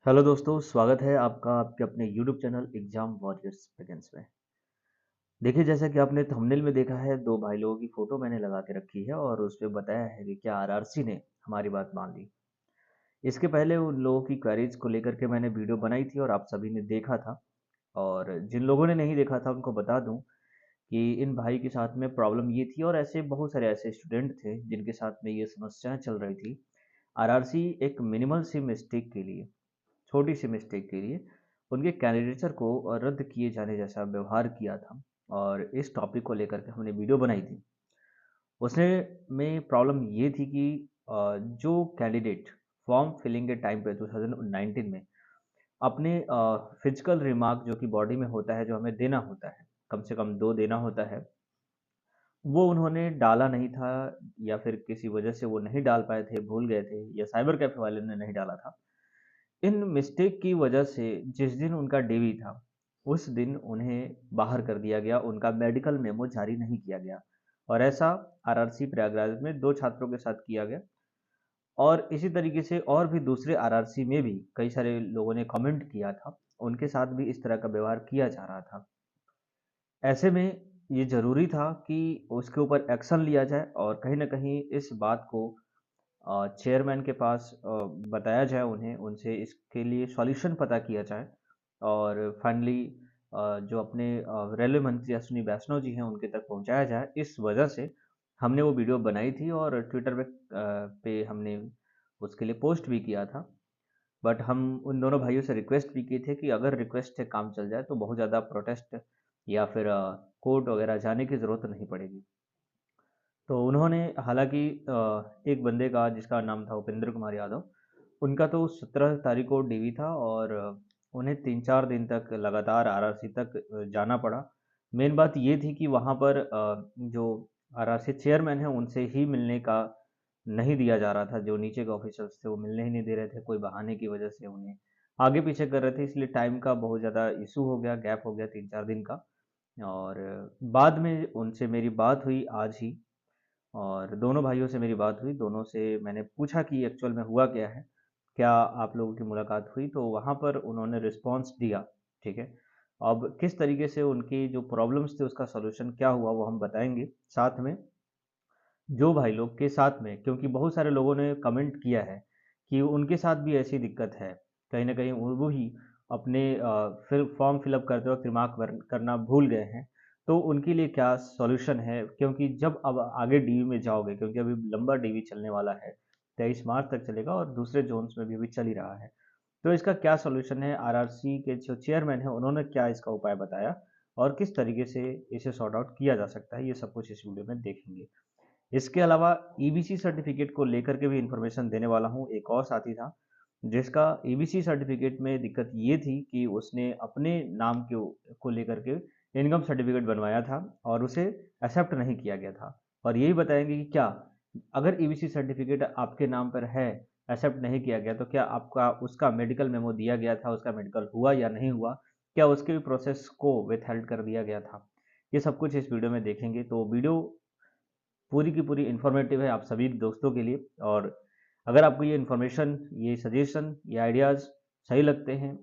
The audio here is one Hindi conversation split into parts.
हेलो दोस्तों, स्वागत है आपका आपके अपने YouTube channel exam warriors presents में। देखिए, जैसा कि आपने थंबनेल में देखा है, दो भाई लोगों की फोटो मैंने लगा के रखी है और उस पे बताया है कि क्या आरआरसी ने हमारी बात मान ली। इसके पहले उन लोगों की क्वेरीज को लेकर के मैंने वीडियो बनाई थी और आप सभी ने देखा था। और जिन लोगों ने नहीं देखा था उनको बता दूं कि इन भाई के साथ में प्रॉब्लम ये थी और ऐसे बहुत सारे ऐसे स्टूडेंट थे जिनके साथ में ये समस्याएं चल रही थी। आरआरसी एक मिनिमल सी मिस्टेक के लिए, छोटी सी मिस्टेक के लिए उनके कैंडिडेचर को रद्द किए जाने जैसा व्यवहार किया था। और इस टॉपिक को लेकर के हमने वीडियो बनाई थी। उसमें में प्रॉब्लम ये थी कि जो कैंडिडेट फॉर्म फिलिंग के टाइम पे 2019 में अपने फिजिकल रिमार्क जो कि बॉडी में होता है, जो हमें देना होता है, कम से कम 2 देना होता है, वो उन्होंने डाला नहीं था। या फिर किसी वजह से वो नहीं डाल पाए थे, भूल गए थे, या साइबर कैफे वाले ने नहीं डाला था। इन मिस्टेक की वजह से जिस दिन उनका डेवी था, उस दिन उन्हें बाहर कर दिया गया, उनका मेडिकल मेमो जारी नहीं किया गया। और ऐसा आरआरसी प्रयागराज में 2 छात्रों के साथ किया गया। और इसी तरीके से और भी दूसरे आरआरसी में भी कई सारे लोगों ने कमेंट किया था, उनके साथ भी इस तरह का व्यवहार किया जा रहा था। ऐसे में ये ज़रूरी था कि उसके ऊपर एक्शन लिया जाए और कहीं न कहीं इस बात को चेयरमैन के पास बताया जाए, उन्हें उनसे इसके लिए सॉल्यूशन पता किया जाए। और फाइनली जो अपने रेलवे मंत्री अश्विनी वैष्णव जी हैं उनके तक पहुंचाया जाए। इस वजह से हमने वो वीडियो बनाई थी और ट्विटर पे हमने उसके लिए पोस्ट भी किया था। बट हम उन दोनों भाइयों से रिक्वेस्ट भी किए थे कि अगर रिक्वेस्ट से काम चल जाए तो बहुत ज़्यादा प्रोटेस्ट या फिर कोर्ट वगैरह जाने की ज़रूरत नहीं पड़ेगी। तो उन्होंने हालाँकि एक बंदे का जिसका नाम था उपेंद्र कुमार यादव, उनका तो 17 तारीख को डीवी था और उन्हें 3-4 दिन तक लगातार आरआरसी तक जाना पड़ा। मेन बात ये थी कि वहाँ पर जो आरआरसी चेयरमैन हैं उनसे ही मिलने का नहीं दिया जा रहा था। जो नीचे के ऑफिसर्स थे वो मिलने ही नहीं दे रहे थे, कोई बहाने की वजह से उन्हें आगे पीछे कर रहे थे, इसलिए टाइम का बहुत ज़्यादा इशू हो गया, गैप हो गया 3-4 दिन का। और बाद में उनसे मेरी बात हुई आज ही, और दोनों भाइयों से मेरी बात हुई। दोनों से मैंने पूछा कि एक्चुअल में हुआ क्या है, क्या आप लोगों की मुलाकात हुई, तो वहाँ पर उन्होंने रिस्पॉन्स दिया। ठीक है, अब किस तरीके से उनकी जो प्रॉब्लम्स थे उसका सॉल्यूशन क्या हुआ वो हम बताएंगे साथ में। जो भाई लोग के साथ में, क्योंकि बहुत सारे लोगों ने कमेंट किया है कि उनके साथ भी ऐसी दिक्कत है, कहीं ना कहीं वो भी अपने फिल फॉर्म फिलअप करते वक्त रिमार्क करना भूल गए हैं। तो उनके लिए क्या सॉल्यूशन है, क्योंकि जब अब आगे डीवी में जाओगे, क्योंकि अभी लंबा डीवी चलने वाला है, 23 मार्च तक चलेगा और दूसरे जोन्स में भी अभी चल ही रहा है। तो इसका क्या सॉल्यूशन है, आरआरसी के जो चेयरमैन है उन्होंने क्या इसका उपाय बताया और किस तरीके से इसे सॉर्ट आउट किया जा सकता है, ये सब कुछ इस वीडियो में देखेंगे। इसके अलावा ईबीसी सर्टिफिकेट को लेकर के भी इंफॉर्मेशन देने वाला हूँ। एक और साथी था जिसका ईबीसी सर्टिफिकेट में दिक्कत ये थी कि उसने अपने नाम को लेकर के इनकम सर्टिफिकेट बनवाया था और उसे एक्सेप्ट नहीं किया गया था। और यही बताएंगे कि क्या अगर ईबीसी सर्टिफिकेट आपके नाम पर है, एक्सेप्ट नहीं किया गया, तो क्या आपका उसका मेडिकल मेमो दिया गया था, उसका मेडिकल हुआ या नहीं हुआ, क्या उसके प्रोसेस को विथहेल्ड कर दिया गया था। ये सब कुछ इस वीडियो में देखेंगे। तो वीडियो पूरी की पूरी इन्फॉर्मेटिव है आप सभी दोस्तों के लिए। और अगर आपको ये इन्फॉर्मेशन, ये सजेशन, ये आइडियाज़ सही लगते हैं,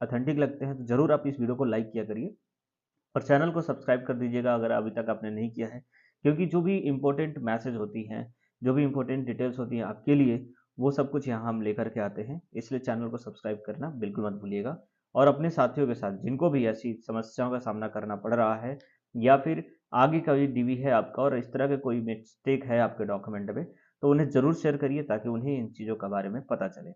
अथेंटिक लगते हैं, तो ज़रूर आप इस वीडियो को लाइक किया करिए और चैनल को सब्सक्राइब कर दीजिएगा अगर अभी तक आपने नहीं किया है। क्योंकि जो भी इम्पोर्टेंट मैसेज होती हैं, जो भी इम्पोर्टेंट डिटेल्स होती हैं आपके लिए, वो सब कुछ यहाँ हम लेकर के आते हैं। इसलिए चैनल को सब्सक्राइब करना बिल्कुल मत भूलिएगा। और अपने साथियों के साथ जिनको भी ऐसी समस्याओं का सामना करना पड़ रहा है, या फिर आगे का भी डीवी है आपका और इस तरह के कोई मिस्टेक है आपके डॉक्यूमेंट में, तो उन्हें ज़रूर शेयर करिए ताकि उन्हें इन चीज़ों के बारे में पता चले।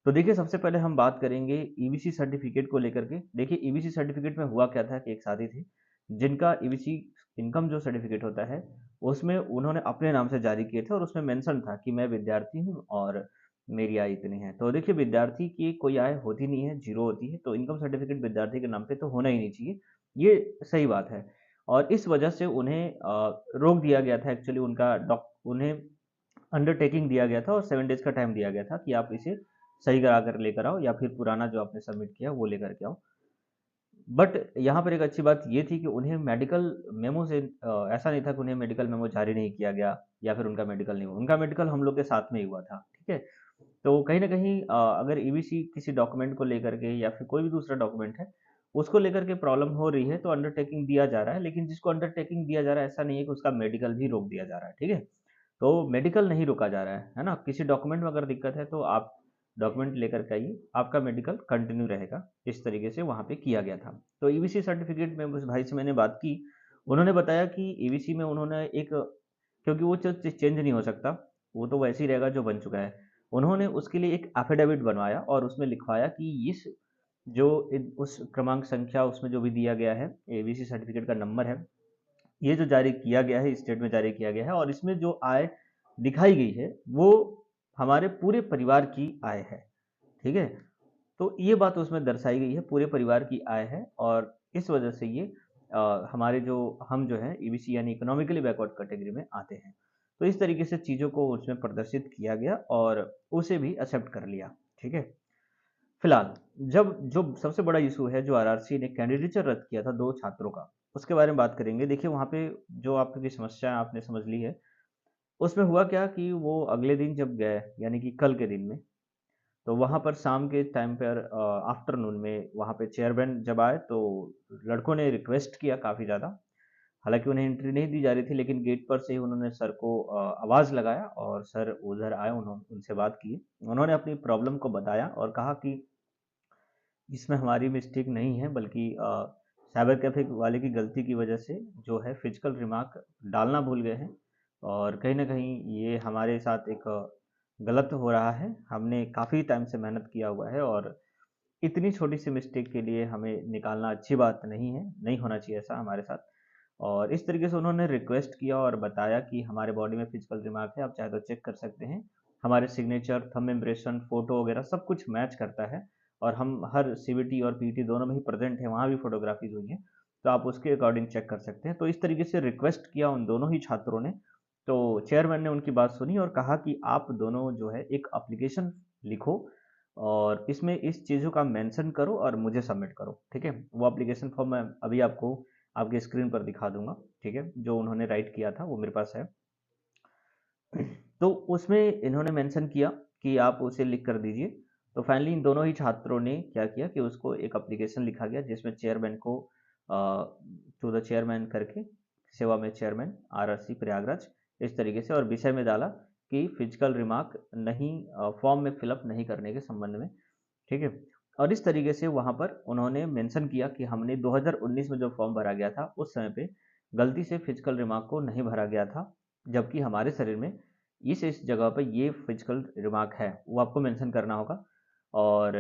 तो देखिए, सबसे पहले हम बात करेंगे ईबीसी सर्टिफिकेट को लेकर के। देखिए, ईबीसी सर्टिफिकेट में हुआ क्या था कि एक साथी थे जिनका ईबीसी इनकम जो सर्टिफिकेट होता है उसमें उन्होंने अपने नाम से जारी किए थे और उसमें मेंशन था कि मैं विद्यार्थी हूँ और मेरी आय इतनी है। तो देखिए, विद्यार्थी की कोई आय होती नहीं है, जीरो होती है, तो इनकम सर्टिफिकेट विद्यार्थी के नाम पे तो होना ही नहीं चाहिए। ये सही बात है। और इस वजह से उन्हें रोक दिया गया था। एक्चुअली उन्हें अंडरटेकिंग दिया गया था और 7 डेज का टाइम दिया गया था कि आप इसे सही करा कर लेकर आओ या फिर पुराना जो आपने सबमिट किया वो लेकर के आओ। बट यहाँ पर एक अच्छी बात ये थी कि उन्हें मेडिकल मेमो से ऐसा नहीं था कि उन्हें मेडिकल मेमो जारी नहीं किया गया या फिर उनका मेडिकल नहीं हुआ। उनका मेडिकल हम लोग के साथ में ही हुआ था। ठीक है, तो कहीं न कहीं अगर ईबीसी किसी डॉक्यूमेंट को लेकर के या फिर कोई भी दूसरा डॉक्यूमेंट है, उसको लेकर के प्रॉब्लम हो रही है तो अंडरटेकिंग दिया जा रहा है, लेकिन जिसको अंडरटेकिंग दिया जा रहा है ऐसा नहीं है कि उसका मेडिकल भी रोक दिया जा रहा है, ठीक है? तो मेडिकल नहीं रोका जा रहा है ना? किसी डॉक्यूमेंट में अगर दिक्कत है तो आप डॉक्यूमेंट लेकर के आइए, आपका मेडिकल कंटिन्यू रहेगा। इस तरीके से वहाँ पे किया गया था। तो ईबीसी सर्टिफिकेट में उस भाई से मैंने बात की, उन्होंने बताया कि ईबीसी में उन्होंने एक, क्योंकि वो चेंज नहीं हो सकता, वो तो वैसे ही रहेगा जो बन चुका है। उन्होंने उसके लिए एक एफिडेविट बनवाया और उसमें लिखवाया कि इस जो उस क्रमांक संख्या उसमें जो भी दिया गया है, एबीसी सर्टिफिकेट का नंबर है, ये जो जारी किया गया है, स्टेट में जारी किया गया है और इसमें जो आय दिखाई गई है वो हमारे पूरे परिवार की आय है, ठीक है? तो ये बात उसमें दर्शाई गई है, पूरे परिवार की आय है और इस वजह से ये हमारे जो हम जो है ईबीसी यानी इकोनॉमिकली बैकवर्ड कैटेगरी में आते हैं। तो इस तरीके से चीज़ों को उसमें प्रदर्शित किया गया और उसे भी एक्सेप्ट कर लिया, ठीक है? फिलहाल जब जो सबसे बड़ा इशू है जो आरआरसी ने कैंडिडेचर रद्द किया था 2 छात्रों का, उसके बारे में बात करेंगे। देखिए वहाँ पे जो आपकी समस्या आपने समझ ली है, उसमें हुआ क्या कि वो अगले दिन जब गए यानी कि कल के दिन में, तो वहाँ पर शाम के टाइम पर आफ्टरनून में वहाँ पे चेयरमैन जब आए तो लड़कों ने रिक्वेस्ट किया काफ़ी ज़्यादा। हालाँकि उन्हें एंट्री नहीं दी जा रही थी लेकिन गेट पर से ही उन्होंने सर को आवाज़ लगाया और सर उधर आए, उनसे बात की। उन्होंने अपनी प्रॉब्लम को बताया और कहा कि इसमें हमारी मिस्टेक नहीं है बल्कि साइबर कैफ़े वाले की गलती की वजह से जो है फिजिकल रिमार्क डालना भूल गए हैं और कहीं न कहीं ये हमारे साथ एक गलत हो रहा है। हमने काफ़ी टाइम से मेहनत किया हुआ है और इतनी छोटी-सी मिस्टेक के लिए हमें निकालना अच्छी बात नहीं है, नहीं होना चाहिए ऐसा हमारे साथ। और इस तरीके से उन्होंने रिक्वेस्ट किया और बताया कि हमारे बॉडी में फिजिकल रिमार्क है, आप चाहे तो चेक कर सकते हैं। हमारे सिग्नेचर, थंब इम्प्रेशन, फ़ोटो वगैरह सब कुछ मैच करता है और हम हर सीबीटी और पीटी दोनों में ही प्रेज़ेंट हैं, वहाँ भी फ़ोटोग्राफ़ीज़ हुई हैं, तो आप उसके अकॉर्डिंग चेक कर सकते हैं। तो इस तरीके से रिक्वेस्ट किया उन दोनों ही छात्रों ने, तो चेयरमैन ने उनकी बात सुनी और कहा कि आप दोनों जो है एक एप्लीकेशन लिखो और इसमें इस चीज़ों का मेंशन करो और मुझे सबमिट करो, ठीक है? वो एप्लीकेशन फॉर्म मैं अभी आपको आपकी स्क्रीन पर दिखा दूँगा, ठीक है? जो उन्होंने राइट किया था वो मेरे पास है। तो उसमें इन्होंने मेंशन किया कि आप उसे लिख कर दीजिए। तो फाइनली इन दोनों ही छात्रों ने क्या किया कि उसको एक एप्लीकेशन लिखा गया जिसमें चेयरमैन को टू द चेयरमैन करके सेवा में चेयरमैन आरआरसी प्रयागराज इस तरीके से और विषय में डाला कि फिजिकल रिमार्क नहीं फॉर्म में फिलअप नहीं करने के संबंध में, ठीक है? और इस तरीके से वहाँ पर उन्होंने मेंशन किया कि हमने 2019 में जो फॉर्म भरा गया था, उस समय पे गलती से फिजिकल रिमार्क को नहीं भरा गया था, जबकि हमारे शरीर में इस जगह पे ये फिजिकल रिमार्क है, वो आपको मेंशन करना होगा। और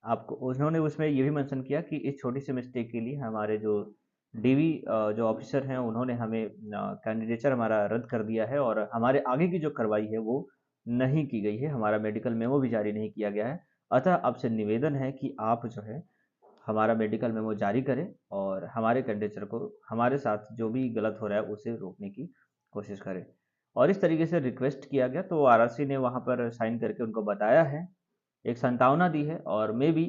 आपको उन्होंने उसमें ये भी मेंशन किया कि इस छोटी-सी मिस्टेक के लिए हमारे जो डीवी जो ऑफिसर हैं, उन्होंने हमें कैंडिडेचर हमारा रद्द कर दिया है और हमारे आगे की जो कार्रवाई है, वो नहीं की गई है। हमारा मेडिकल मेमो भी जारी नहीं किया गया है। अतः आपसे निवेदन है कि आप जो है हमारा मेडिकल मेमो जारी करें और हमारे कैंडिडेचर को हमारे साथ जो भी गलत हो रहा है उसे रोकने की कोशिश करें। और इस तरीके से रिक्वेस्ट किया गया तो आरआरसी ने वहाँ पर साइन करके उनको बताया है, एक संतावना दी है और मे बी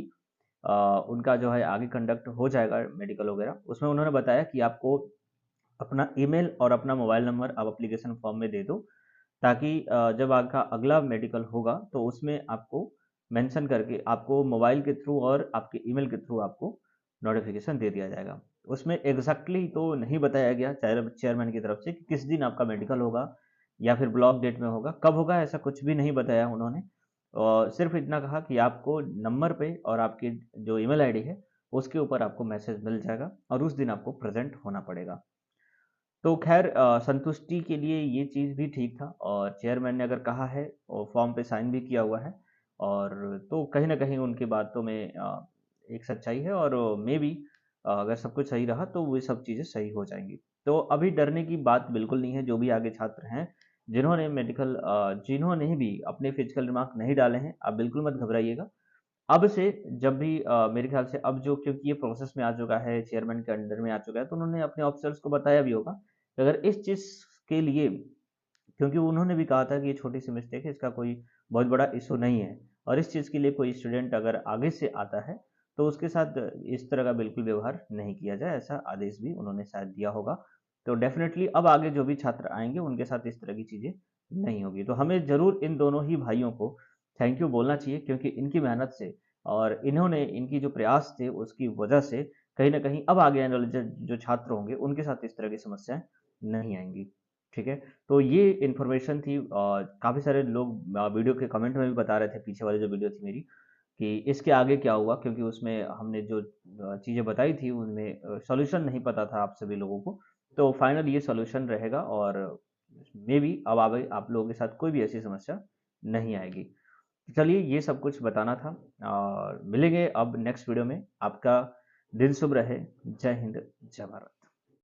उनका जो है आगे कंडक्ट हो जाएगा मेडिकल वगैरह। उसमें उन्होंने बताया कि आपको अपना ईमेल और अपना मोबाइल नंबर आप एप्लीकेशन फॉर्म में दे दो ताकि जब आपका अगला मेडिकल होगा तो उसमें आपको मेंशन करके आपको मोबाइल के थ्रू और आपके ईमेल के थ्रू आपको नोटिफिकेशन दे दिया जाएगा। उसमें एग्जैक्टली तो नहीं बताया गया चेयरमैन की तरफ से कि किस दिन आपका मेडिकल होगा या फिर ब्लॉक डेट में होगा, कब होगा ऐसा कुछ भी नहीं बताया उन्होंने। और सिर्फ इतना कहा कि आपको नंबर पे और आपकी जो ईमेल आईडी है उसके ऊपर आपको मैसेज मिल जाएगा और उस दिन आपको प्रेजेंट होना पड़ेगा। तो ख़ैर संतुष्टि के लिए ये चीज़ भी ठीक था और चेयरमैन ने अगर कहा है और फॉर्म पे साइन भी किया हुआ है और तो कहीं न कहीं उनकी बातों में एक सच्चाई है और मेबी अगर सब कुछ सही रहा तो वो सब चीज़ें सही हो जाएँगी। तो अभी डरने की बात बिल्कुल नहीं है, जो भी आगे छात्र हैं, जिन्होंने भी अपने फिजिकल रिमार्क नहीं डाले हैं, आप बिल्कुल मत घबराइएगा। अब से जब भी मेरे ख्याल से अब जो क्योंकि ये प्रोसेस में आ चुका है, चेयरमैन के अंडर में आ चुका है, तो उन्होंने अपने ऑफिसर्स को बताया भी होगा कि अगर इस चीज़ के लिए, क्योंकि उन्होंने भी कहा था कि ये छोटी-सी मिस्टेक है, इसका कोई बहुत बड़ा इश्यू नहीं है और इस चीज़ के लिए कोई स्टूडेंट अगर आगे से आता है, तो उसके साथ इस तरह का बिल्कुल व्यवहार नहीं किया जाए, ऐसा आदेश भी उन्होंने शायद दिया होगा। तो डेफ़िनेटली अब आगे जो भी छात्र आएँगे, उनके साथ इस तरह की चीज़ें नहीं होगी। तो हमें ज़रूर इन दोनों ही भाइयों को थैंक यू बोलना चाहिए, क्योंकि इनकी मेहनत से और इन्होंने इनकी जो प्रयास थे उसकी वजह से कहीं न कहीं अब आगे आने वाले जो जो छात्र होंगे उनके साथ इस तरह की समस्याएँ नहीं आएँगी। ठीक है? तो ये इन्फॉर्मेशन थी, काफ़ी सारे लोग वीडियो के कमेंट में भी बता रहे थे, पीछे वाली जो वीडियो थी मेरी, कि इसके आगे क्या हुआ, क्योंकि उसमें हमने जो चीज़ें बताई थी उनमें सॉल्यूशन नहीं पता था आप सभी लोगों को। तो फाइनल ये सॉल्यूशन रहेगा और मेबी अब आगे आप लोगों के साथ कोई भी ऐसी समस्या नहीं आएगी। चलिए, ये सब कुछ बताना था और मिलेंगे अब नेक्स्ट वीडियो में। आपका दिन शुभ रहे। जय हिंद, जय भारत।